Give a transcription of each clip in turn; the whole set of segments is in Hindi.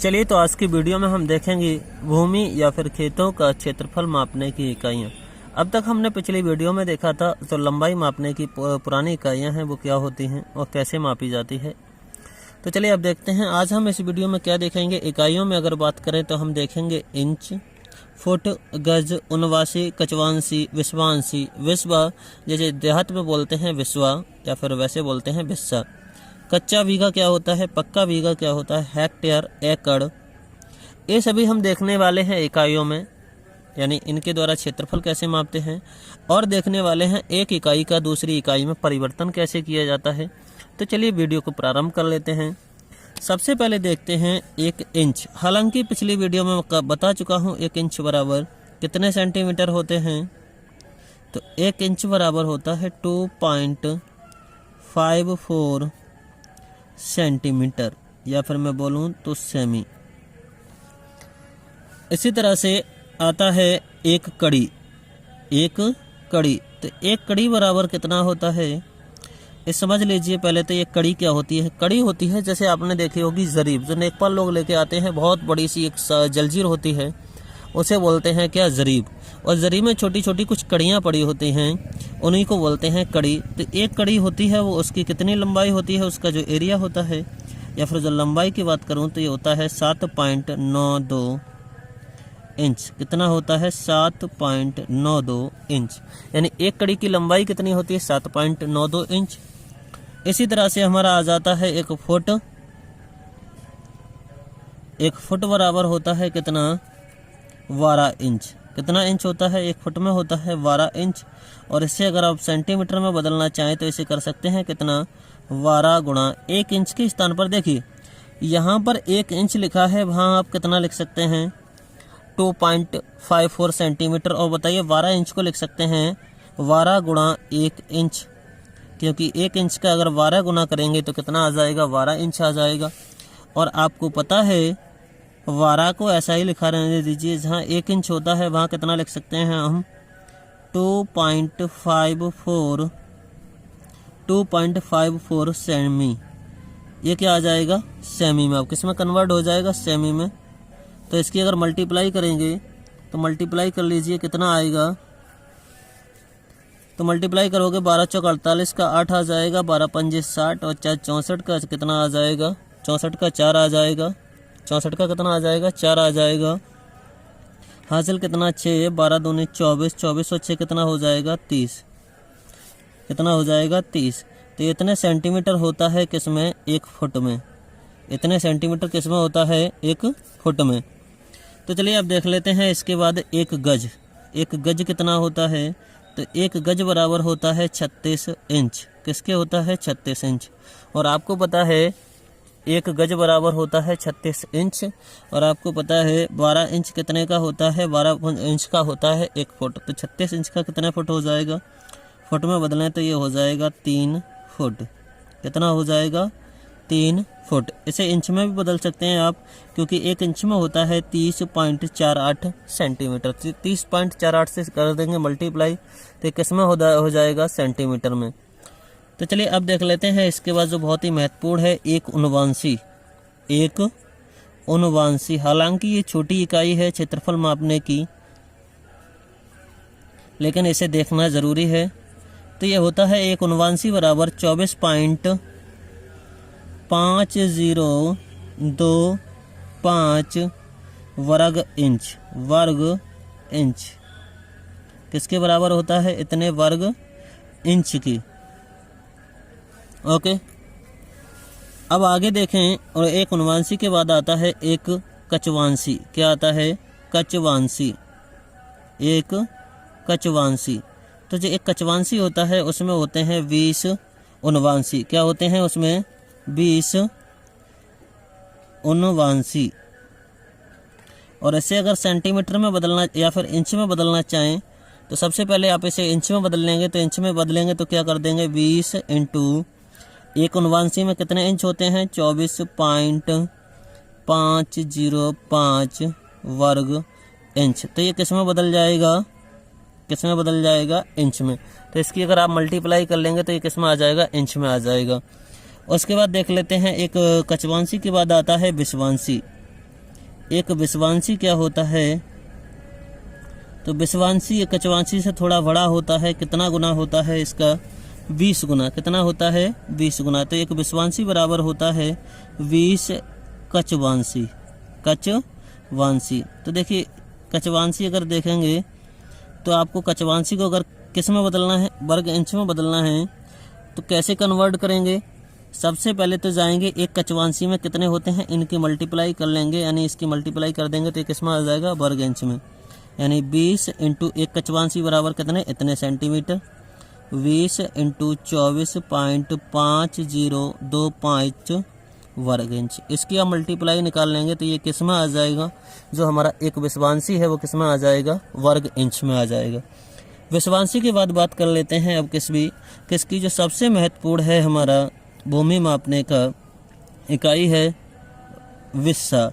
चलिए तो आज की वीडियो में हम देखेंगे भूमि या फिर खेतों का क्षेत्रफल मापने की इकाइयाँ। अब तक हमने पिछली वीडियो में देखा था तो लंबाई मापने की पुरानी इकाइयाँ हैं वो क्या होती हैं और कैसे मापी जाती है। तो चलिए अब देखते हैं आज हम इस वीडियो में क्या देखेंगे। इकाइयों में अगर बात करें तो हम देखेंगे इंच, फुट, गज, उनवासी, कचवांसी, विश्वांसी, विस्वा, जैसे देहात में बोलते हैं विस्वा या फिर वैसे बोलते हैं विस्सा। कच्चा बीघा क्या होता है, पक्का बीघा क्या होता है, हेक्टेयर, एकड़, ये सभी हम देखने वाले हैं इकाइयों में, यानी इनके द्वारा क्षेत्रफल कैसे मापते हैं। और देखने वाले हैं एक इकाई का दूसरी इकाई में परिवर्तन कैसे किया जाता है। तो चलिए वीडियो को प्रारंभ कर लेते हैं। सबसे पहले देखते हैं एक इंच। हालांकि पिछली वीडियो में बता चुका हूँ एक इंच बराबर कितने सेंटीमीटर होते हैं। तो एक इंच बराबर होता है 2.54 सेंटीमीटर, या फिर मैं बोलूँ तो सेमी। इसी तरह से आता है एक कड़ी। एक कड़ी, तो एक कड़ी बराबर कितना होता है ये समझ लीजिए। पहले तो ये कड़ी क्या होती है। कड़ी होती है जैसे आपने देखी होगी जरीब, जो नेपाल लोग लेके आते हैं, बहुत बड़ी सी एक जलजीर होती है, उसे बोलते हैं क्या, जरीब। और जरीब में छोटी छोटी कुछ कड़ियाँ पड़ी होती हैं, उन्हीं को बोलते हैं कड़ी। तो एक कड़ी होती है वो उसकी कितनी लंबाई होती है, उसका जो एरिया होता है, या फिर जो लंबाई की बात करूँ तो ये होता है 7.92 इंच। कितना होता है, 7.92 इंच। यानी एक कड़ी की लंबाई कितनी होती है, 7.92 इंच। इसी तरह से हमारा आ जाता है एक फुट। एक फुट बराबर होता है कितना, 12 इंच। कितना इंच होता है, एक फुट में होता है 12 इंच। और इससे अगर आप सेंटीमीटर में बदलना चाहें तो इसे कर सकते हैं कितना, 12 गुणा 1 इंच के स्थान पर देखिए यहाँ पर 1 इंच लिखा है, वहाँ आप कितना लिख सकते हैं, 2.54 सेंटीमीटर। और बताइए 12 इंच को लिख सकते हैं 12 गुणा 1 इंच, क्योंकि 1 इंच का अगर 12 गुना करेंगे तो कितना आ जाएगा, 12 इंच आ जाएगा। और आपको पता है 12 को ऐसा ही लिखा रहने दीजिए, जहाँ 1 इंच होता है वहाँ कितना लिख सकते हैं हम, 2.54 सेमी। ये क्या आ जाएगा, सेमी में। अब किस में कन्वर्ट हो जाएगा, सेमी में। तो इसकी अगर मल्टीप्लाई करेंगे तो मल्टीप्लाई कर लीजिए कितना आएगा। तो मल्टीप्लाई करोगे 12 चौक 48 का 8 आ जाएगा, 12 पंजे 60 और 4 64 का कितना आ जाएगा, 64 का 4 आ जाएगा। 64 का कितना आ जाएगा, 4 आ जाएगा। हासिल कितना, 6, 12 दूनी 24, 24 और 6 कितना हो जाएगा, 30। कितना हो जाएगा, 30। तो इतने सेंटीमीटर होता है किसमें, एक फुट में। इतने सेंटीमीटर किसमें होता है, एक फुट में। तो चलिए अब देख लेते हैं इसके बाद एक गज। एक गज कितना होता है, तो एक गज बराबर होता है 36 इंच। किसके होता है, 36 इंच। और आपको पता है एक गज बराबर होता है 36 इंच। और आपको पता है 12 इंच कितने का होता है, 12 इंच का होता है एक फुट। तो 36 इंच का कितने फुट हो जाएगा, फुट में बदलें तो ये हो जाएगा 3 फुट। कितना हो जाएगा, 3 फुट। इसे इंच में भी बदल सकते हैं आप, क्योंकि एक इंच में होता है 30.48 सेंटीमीटर। 30.48 से कर देंगे मल्टीप्लाई तो किस में हो जाएगा, सेंटीमीटर में। तो चलिए अब देख लेते हैं इसके बाद जो बहुत ही महत्वपूर्ण है, एक उनवांशी। एक उनवांशी, हालांकि ये छोटी इकाई है क्षेत्रफल मापने की, लेकिन इसे देखना जरूरी है। तो ये होता है एक उनवांशी बराबर 24.5025 वर्ग इंच। वर्ग इंच किसके बराबर होता है, इतने वर्ग इंच की। ओके, अब आगे देखें। और एक उनवांशी के बाद आता है एक कचवांशी। क्या आता है, कचवांशी। एक कचवांशी। तो जो एक कचवांशी होता है उसमें होते हैं 20 उनवांशी। क्या होते हैं उसमें, 20 उनवांशी। और इसे अगर सेंटीमीटर में बदलना या फिर इंच में बदलना चाहें तो सबसे पहले आप इसे इंच में बदल लेंगे। तो इंच में बदलेंगे तो क्या कर देंगे, 20 इंटू एक उनवांशी में कितने इंच होते हैं, 24.505 वर्ग इंच। तो ये किस में बदल जाएगा, किस में बदल जाएगा, इंच में। तो इसकी अगर आप मल्टीप्लाई कर लेंगे तो ये किस में आ जाएगा, इंच में आ जाएगा। उसके बाद देख लेते हैं एक कचवांशी के बाद आता है विश्वांशी। एक विश्वांशी क्या होता है, तो विश्वांशी एक कचवांशी से थोड़ा बड़ा होता है। कितना गुना होता है इसका, 20 गुना। कितना होता है, 20 गुना। तो एक विश्वांशी बराबर होता है 20 कचवांशी। कचवांशी तो देखिए कचवांशी अगर देखेंगे तो आपको कचवांशी को अगर किस में बदलना है, वर्ग इंच में बदलना है, तो कैसे कन्वर्ट करेंगे। सबसे पहले तो जाएंगे एक कचवांशी में कितने होते हैं इनकी मल्टीप्लाई कर लेंगे, यानी इसकी मल्टीप्लाई कर देंगे तो किस में आ जाएगा, वर्ग इंच में। यानी 20 इंटू एक कचवांशी बराबर कितने, इतने सेंटीमीटर। 20 इंटू 24.5025 वर्ग इंच। इसकी आप मल्टीप्लाई निकाल लेंगे तो ये किस में आ जाएगा, जो हमारा एक विश्वांशी है वो किस में आ जाएगा, वर्ग इंच में आ जाएगा। विश्वांशी के बाद बात कर लेते हैं अब किसकी जो सबसे महत्वपूर्ण है हमारा भूमि मापने का इकाई है, विस्सा।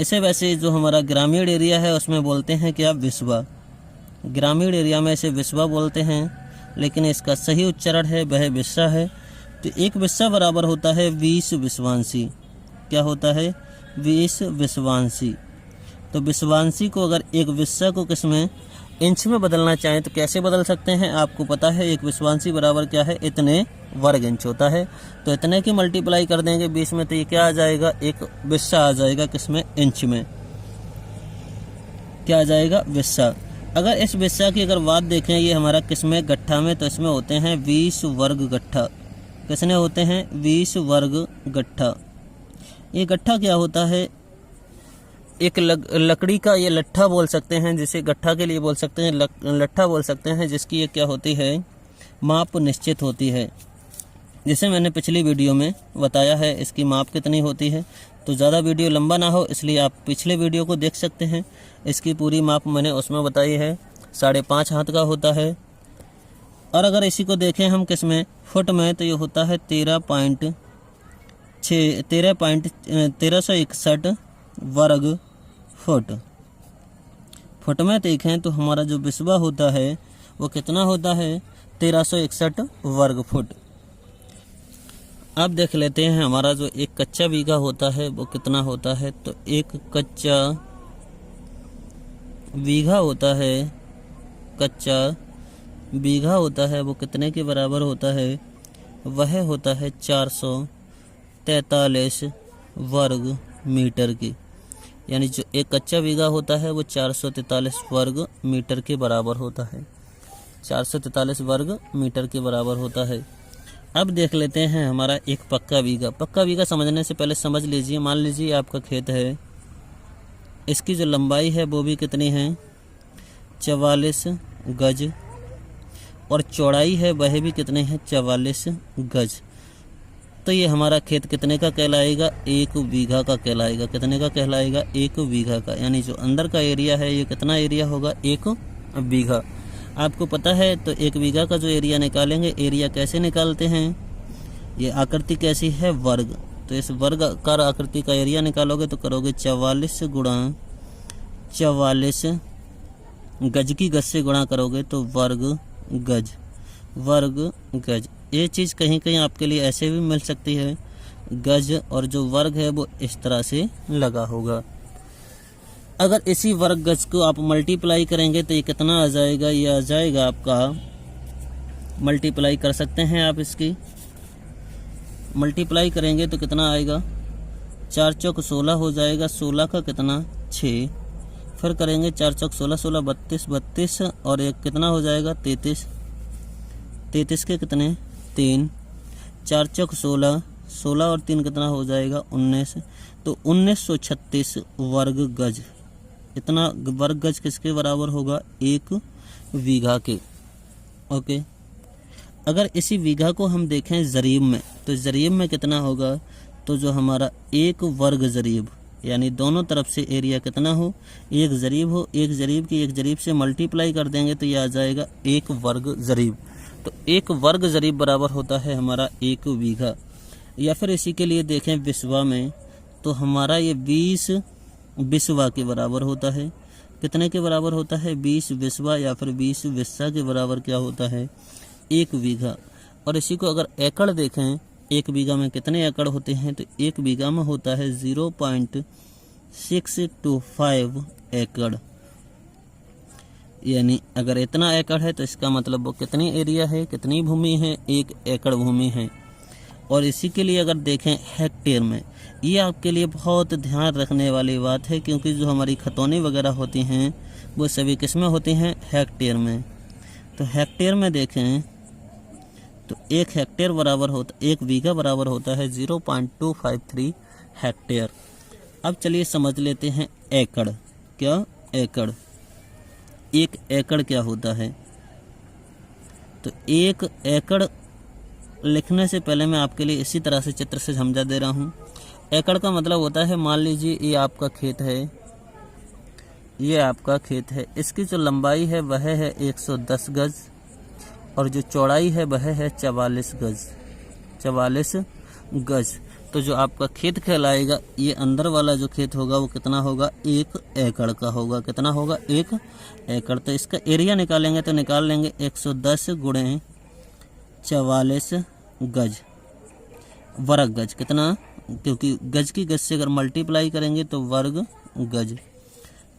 इसे वैसे जो हमारा ग्रामीण एरिया है उसमें बोलते हैं क्या, विस्वा। ग्रामीण एरिया में इसे विस्वा बोलते हैं, लेकिन इसका सही उच्चारण है वह विस्सा है। तो एक विस्सा बराबर होता है 20 विश्वांशी। क्या होता है, 20 विश्वांशी। तो विश्वांशी को अगर एक विस्सा को किसमें, इंच में बदलना चाहें तो कैसे बदल सकते हैं, आपको पता है एक विश्वांशी बराबर क्या है, इतने वर्ग इंच होता है। तो इतने की मल्टीप्लाई कर देंगे 20 में तो ये क्या आ जाएगा, एक विस्सा आ जाएगा किसमें, इंच में। क्या आ जाएगा, विस्सा। अगर इस विस्सा की अगर बात देखें, ये हमारा किसमें, गट्ठा में, तो इसमें होते हैं 20 वर्ग गट्ठा। किसने होते हैं, 20 वर्ग गट्ठा। ये गट्ठा क्या होता है, एक लकड़ी का ये लट्ठा बोल सकते हैं, जिसे गट्ठा के लिए बोल सकते हैं, लट्ठा बोल सकते हैं, जिसकी ये क्या होती है, माप निश्चित होती है। जिसे मैंने पिछली वीडियो में बताया है इसकी माप कितनी होती है। तो ज़्यादा वीडियो लंबा ना हो इसलिए आप पिछले वीडियो को देख सकते हैं। इसकी पूरी माप मैंने उसमें बताई है, 5.5 हाथ का होता है। और अगर इसी को देखें हम किसमें, फुट में, तो ये होता है 1361 वर्ग फुट। फुट में देखें तो हमारा जो विस्वा होता है वो कितना होता है, 1361 वर्ग फुट। अब देख लेते हैं हमारा जो एक कच्चा बीघा होता है वो कितना होता है। तो एक कच्चा बीघा होता है, कच्चा बीघा होता है वो कितने के बराबर होता है, वह होता है 443 वर्ग मीटर की। यानी जो एक कच्चा बीघा होता है वो 443 वर्ग मीटर के बराबर होता है, 443 वर्ग मीटर के बराबर होता है। अब देख लेते हैं हमारा एक पक्का बीघा। पक्का बीघा समझने से पहले समझ लीजिए, मान लीजिए आपका खेत है, इसकी जो लंबाई है वो भी कितनी है, 44 गज, और चौड़ाई है वह भी कितने हैं, 44 गज। तो ये हमारा खेत कितने का कहलाएगा, 1 बीघा का कहलाएगा। कितने का कहलाएगा, 1 बीघा का। यानी जो अंदर का एरिया है ये कितना एरिया होगा, 1 बीघा। आपको पता है तो 1 बीघा का जो एरिया निकालेंगे, एरिया कैसे निकालते हैं, ये आकृति कैसी है, वर्ग। तो इस वर्ग आकार आकृति का एरिया निकालोगे तो करोगे 44 गुणा 44 गज की गज से गुणा करोगे तो वर्ग गज, वर्ग गज। ये चीज़ कहीं कहीं आपके लिए ऐसे भी मिल सकती है, गज और जो वर्ग है वो इस तरह से लगा होगा। अगर इसी वर्ग गज को आप मल्टीप्लाई करेंगे तो ये कितना आ जाएगा, ये आ जाएगा आपका, मल्टीप्लाई कर सकते हैं आप, इसकी मल्टीप्लाई करेंगे तो कितना आएगा, 4 चौक 16 हो जाएगा, 16 का कितना 6, फिर करेंगे 4 चौक 16, 16 32, 32 और एक कितना हो जाएगा 33, 33 के कितने 3, 4 चौक 16, 16 और 3 कितना हो जाएगा 19। तो 1936 वर्ग गज। इतना वर्ग गज किसके बराबर होगा, 1 बीघा के। ओके, अगर इसी बीघा को हम देखें जरीब में, तो जरीब में कितना होगा, तो जो हमारा 1 वर्ग जरीब, यानी दोनों तरफ से एरिया कितना हो, 1 जरीब हो, 1 जरीब की 1 जरीब से मल्टीप्लाई कर देंगे तो यह आ जाएगा 1 वर्ग जरीब। तो 1 वर्ग जरीब बराबर होता है हमारा 1 बीघा। या फिर इसी के लिए देखें विस्वा में, तो हमारा ये 20 विस्वा के बराबर होता है। कितने के बराबर होता है, 20 विस्वा या फिर 20 विस्सा के बराबर क्या होता है, 1 बीघा। और इसी को अगर एकड़ देखें, 1 बीघा में कितने एकड़ होते हैं, तो 1 बीघा में होता है 6 to 5 एकड़, यानी अगर इतना एकड़ है तो इसका मतलब वो कितनी एरिया है, कितनी भूमि है, 1 एकड़ भूमि है। और इसी के लिए अगर देखें हेक्टेयर में, ये आपके लिए बहुत ध्यान रखने वाली बात है, क्योंकि जो हमारी खतौनी वगैरह होती हैं वो सभी किस में होती हैं, हेक्टेयर में। तो हेक्टेयर में देखें तो 1 हेक्टेयर बराबर होता, 1 बीघा बराबर होता है 0.253 हेक्टेयर। अब चलिए समझ लेते हैं एकड़। क्या एकड़, 1 एकड़ क्या होता है। तो 1 एकड़ लिखने से पहले मैं आपके लिए इसी तरह से चित्र से समझा दे रहा हूँ। एकड़ का मतलब होता है, मान लीजिए ये आपका खेत है, ये आपका खेत है, इसकी जो लंबाई है वह है 110 गज और जो चौड़ाई है वह है 44 गज, 44 गज। तो जो आपका खेत कहलाएगा, ये अंदर वाला जो खेत होगा वो कितना होगा, 1 एकड़ का होगा। कितना होगा, 1 एकड़। तो इसका एरिया निकालेंगे तो निकाल लेंगे 110 गुणे 44 गज, वर्ग गज। कितना, क्योंकि गज की गज से अगर मल्टीप्लाई करेंगे तो वर्ग गज।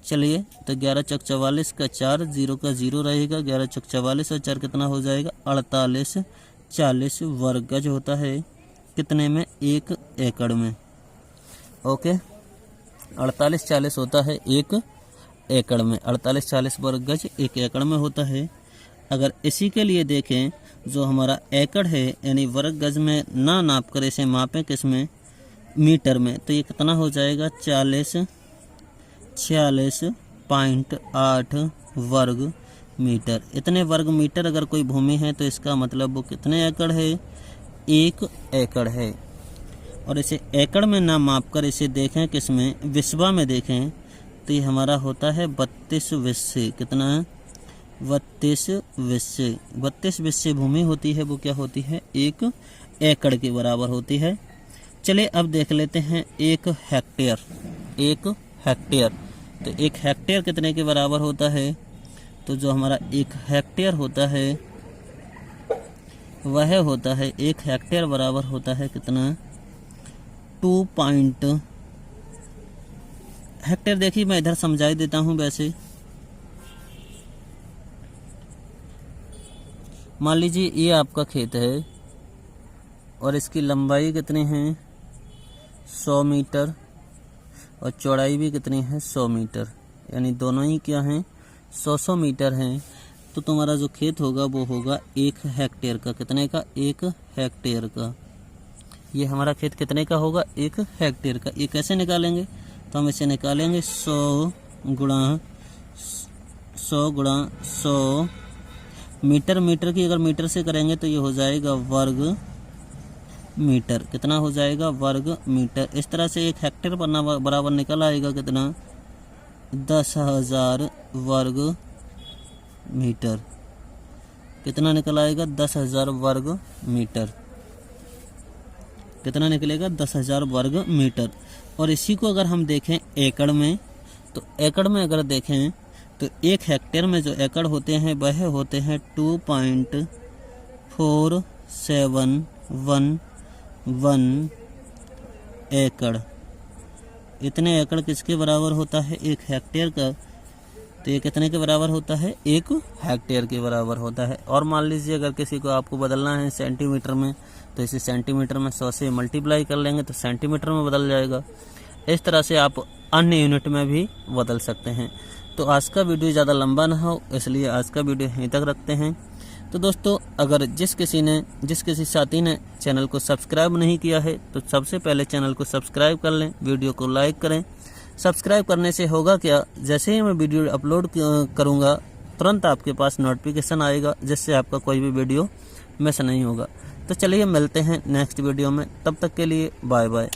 चलिए तो 11 चौक 44 का 4, 0 का 0 रहेगा, 11 चौक 44 और 4 कितना हो जाएगा, 48, 40 वर्ग गज होता है। कितने में, 1 एकड़ में। ओके, 48 40 होता है 1 एकड़ में, 48 40 वर्ग गज 1 एकड़ में होता है। अगर इसी के लिए देखें, जो हमारा एकड़ है यानी वर्ग गज में ना नाप कर इसे मापें किस में, मीटर में, तो ये कितना हो जाएगा, 46.8 वर्ग मीटर। इतने वर्ग मीटर अगर कोई भूमि है तो इसका मतलब वो कितने एकड़ है, 1 एकड़ है। और इसे एकड़ में ना माप कर इसे देखें किस में, विस्वा में देखें, तो ये हमारा होता है 32 विस्से। कितना है, 32 विस्से। 32 विस्से भूमि होती है, वो क्या होती है, 1 एकड़ के बराबर होती है। चलिए अब देख लेते हैं 1 हेक्टेयर। 1 हेक्टेयर, तो 1 हेक्टेयर कितने के बराबर होता है। तो जो हमारा 1 हेक्टेयर होता है वह होता है, 1 हेक्टेयर बराबर होता है कितना, 2 हेक्टेयर। देखिए मैं इधर समझाई देता हूँ। वैसे मान लीजिए ये आपका खेत है और इसकी लंबाई कितनी है, 100 मीटर और चौड़ाई भी कितनी है, 100 मीटर, यानी दोनों ही क्या हैं, 100 मीटर हैं। तो तुम्हारा जो खेत होगा वो होगा 1 हेक्टेयर का। कितने का, 1 हेक्टेयर का। ये हमारा खेत कितने का होगा, 1 हेक्टेयर का। ये कैसे निकालेंगे, तो हम इसे निकालेंगे 100 गुणा 100 मीटर। मीटर की अगर मीटर से करेंगे तो ये हो जाएगा वर्ग मीटर। कितना हो जाएगा, वर्ग मीटर। इस तरह से 1 हेक्टेयर बराबर निकल आएगा कितना, 10,000 वर्ग मीटर। कितना निकल आएगा, 10,000 वर्ग मीटर। कितना निकलेगा, 10,000 वर्ग मीटर। और इसी को अगर हम देखें एकड़ में, तो एकड़ में अगर देखें तो 1 हेक्टेयर में जो एकड़ होते हैं वह होते हैं 2.4711 एकड़। इतने एकड़ किसके बराबर होता है, 1 हेक्टेयर का। तो ये कितने के बराबर होता है, 1 हेक्टेयर के बराबर होता है। और मान लीजिए अगर किसी को आपको बदलना है सेंटीमीटर में, तो इसे सेंटीमीटर में 100 से मल्टीप्लाई कर लेंगे तो सेंटीमीटर में बदल जाएगा। इस तरह से आप अन्य यूनिट में भी बदल सकते हैं। तो आज का वीडियो ज़्यादा लंबा ना हो, इसलिए आज का वीडियो यहीं तक रखते हैं। तो दोस्तों, अगर जिस किसी साथी ने चैनल को सब्सक्राइब नहीं किया है तो सबसे पहले चैनल को सब्सक्राइब कर लें, वीडियो को लाइक करें। सब्सक्राइब करने से होगा क्या, जैसे ही मैं वीडियो अपलोड करूँगा तुरंत आपके पास नोटिफिकेशन आएगा, जिससे आपका कोई भी वीडियो मिस नहीं होगा। तो चलिए मिलते हैं नेक्स्ट वीडियो में, तब तक के लिए बाय बाय।